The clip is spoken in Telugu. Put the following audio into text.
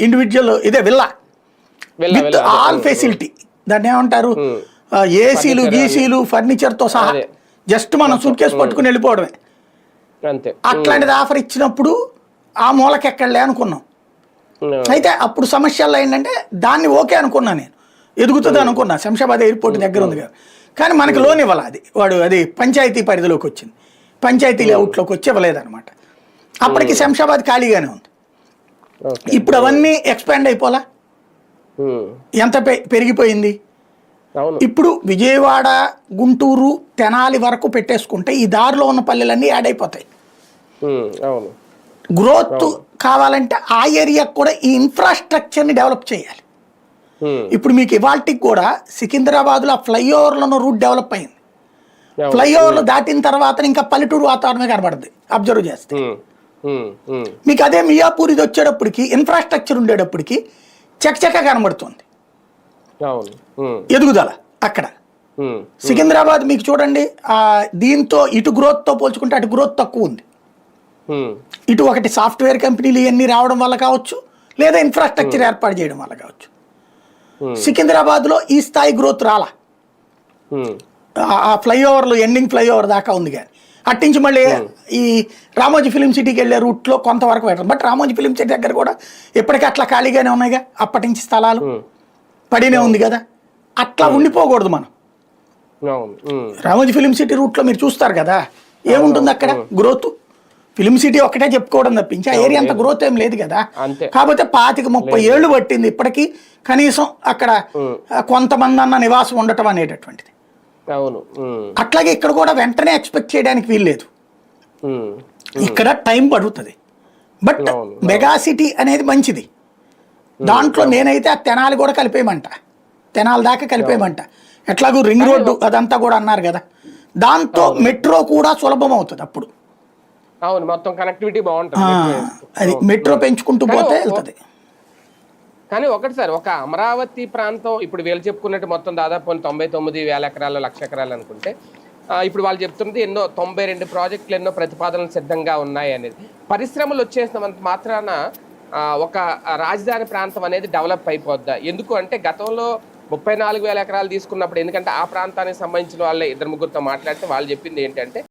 ఇండివిజువల్ ఇదే విల్లా విత్ ఆల్ ఫెసిలిటీ. దాన్ని ఏమంటారు, ఏసీలు గీసీలు ఫర్నిచర్తో సహా, జస్ట్ మనం సూట్ కేసు పట్టుకుని వెళ్ళిపోవడమే. అట్లాంటిది ఆఫర్ ఇచ్చినప్పుడు ఆ మూలకి ఎక్కడలే అనుకున్నాం. అయితే అప్పుడు సమస్యల్లో ఏంటంటే దాన్ని ఓకే అనుకున్నా, నేను ఎదుగుతుంది అనుకున్నా, శంషాబాద్ ఎయిర్పోర్ట్ దగ్గర ఉంది కదా. కానీ మనకి లోన్ ఇవ్వాలి, అది పంచాయతీ పరిధిలోకి వచ్చింది, పంచాయతీ లేఅవుట్లోకి వచ్చి ఇవ్వలేదన్నమాట. అప్పటికి శంషాబాద్ ఖాళీగానే ఉంది. ఇప్పుడు అవన్నీ ఎక్స్పాండ్ అయిపోలా, ఎంత పెరిగిపోయింది. ఇప్పుడు విజయవాడ, గుంటూరు, తెనాలి వరకు పెట్టేసుకుంటే ఈ దారిలో ఉన్న పల్లెలన్నీ యాడ్ అయిపోతాయి. గ్రోత్ కావాలంటే ఆ ఏరియాకి కూడా ఈ ఇన్ఫ్రాస్ట్రక్చర్ని డెవలప్ చేయాలి. ఇప్పుడు మీకు ఇవాల్టికి కూడా సికింద్రాబాద్లో ఫ్లైఓవర్లను రూట్ డెవలప్ అయింది. ఫ్లైఓవర్లు దాటిన తర్వాత ఇంకా పల్లెటూరు వాతావరణమే కనబడుతుంది అబ్జర్వ్ చేస్తే. మీకు అదే మియాపూర్ ఇది వచ్చేటప్పటికి ఇన్ఫ్రాస్ట్రక్చర్ ఉండేటప్పటికి చకచక కనబడుతుంది ఎదుగుదల అక్కడ. సికింద్రాబాద్ మీకు చూడండి, దీంతో ఇటు గ్రోత్తో పోల్చుకుంటే అటు గ్రోత్ తక్కువ ఉంది. ఇటు ఒకటి సాఫ్ట్వేర్ కంపెనీలు ఇవన్నీ రావడం వల్ల కావచ్చు, లేదా ఇన్ఫ్రాస్ట్రక్చర్ ఏర్పాటు చేయడం వల్ల కావచ్చు. సికింద్రాబాద్లో ఈ స్థాయి గ్రోత్ రాలా, ఆ ఫ్లైఓవర్లు ఎండింగ్ ఫ్లైఓవర్ దాకా ఉంది. కానీ అట్టించి మళ్ళీ ఈ రామోజీ ఫిలిం సిటీకి వెళ్ళే రూట్లో కొంతవరకు పెట్టడం. బట్ రామోజీ ఫిలిం సిటీ దగ్గర కూడా ఎప్పటికీ అట్లా ఖాళీగానే ఉన్నాయిగా, అప్పటి నుంచి స్థలాలు పడినే ఉంది కదా. అట్లా ఉండిపోకూడదు మనం. రామోజీ ఫిలిం సిటీ రూట్లో మీరు చూస్తారు కదా, ఏముంటుంది అక్కడ గ్రోత్. ఫిలిం సిటీ ఒక్కటే చెప్పుకోవడం తప్పించి ఆ ఏరియా అంత గ్రోత్ ఏం లేదు కదా. కాకపోతే 25-30 ఏళ్ళు పట్టింది ఇప్పటికీ కనీసం అక్కడ కొంతమంది అన్న నివాసం ఉండటం అనేటటువంటిది. అట్లాగే ఇక్కడ కూడా వెంటనే ఎక్స్పెక్ట్ చేయడానికి వీల్లేదు, ఇక్కడ టైం పడుతుంది. బట్ మెగా సిటీ అనేది మంచిది. దాంట్లో నేనైతే ఆ తెనాలి కూడా కలిపేయమంట, తెనాలి దాకా కలిపేయమంట. ఎట్లాగూ రింగ్ రోడ్డు అదంతా కూడా అన్నారు కదా, దాంతో మెట్రో కూడా సులభం అవుతుంది. అప్పుడు మొత్తం కనెక్టివిటీ బాగుంటుంది, అది మెట్రో పెంచుకుంటూ పోతే వెళ్తుంది. కానీ ఒకటి సార్, ఒక అమరావతి ప్రాంతం ఇప్పుడు వీళ్ళు చెప్పుకున్నట్టు మొత్తం దాదాపు 99,000 ఎకరాలు, 1,00,000 ఎకరాలు అనుకుంటే, ఇప్పుడు వాళ్ళు చెప్తున్నది ఎన్నో 92 ప్రాజెక్టులు, ఎన్నో ప్రతిపాదనలు సిద్ధంగా ఉన్నాయి అనేది. పరిశ్రమలు వచ్చేసినంత మాత్రాన ఒక రాజధాని ప్రాంతం అనేది డెవలప్ అయిపోద్దా? ఎందుకు అంటే గతంలో 34,000 ఎకరాలు తీసుకున్నప్పుడు, ఎందుకంటే ఆ ప్రాంతానికి సంబంధించిన వాళ్ళే 2-3 మాట్లాడితే వాళ్ళు చెప్పింది ఏంటంటే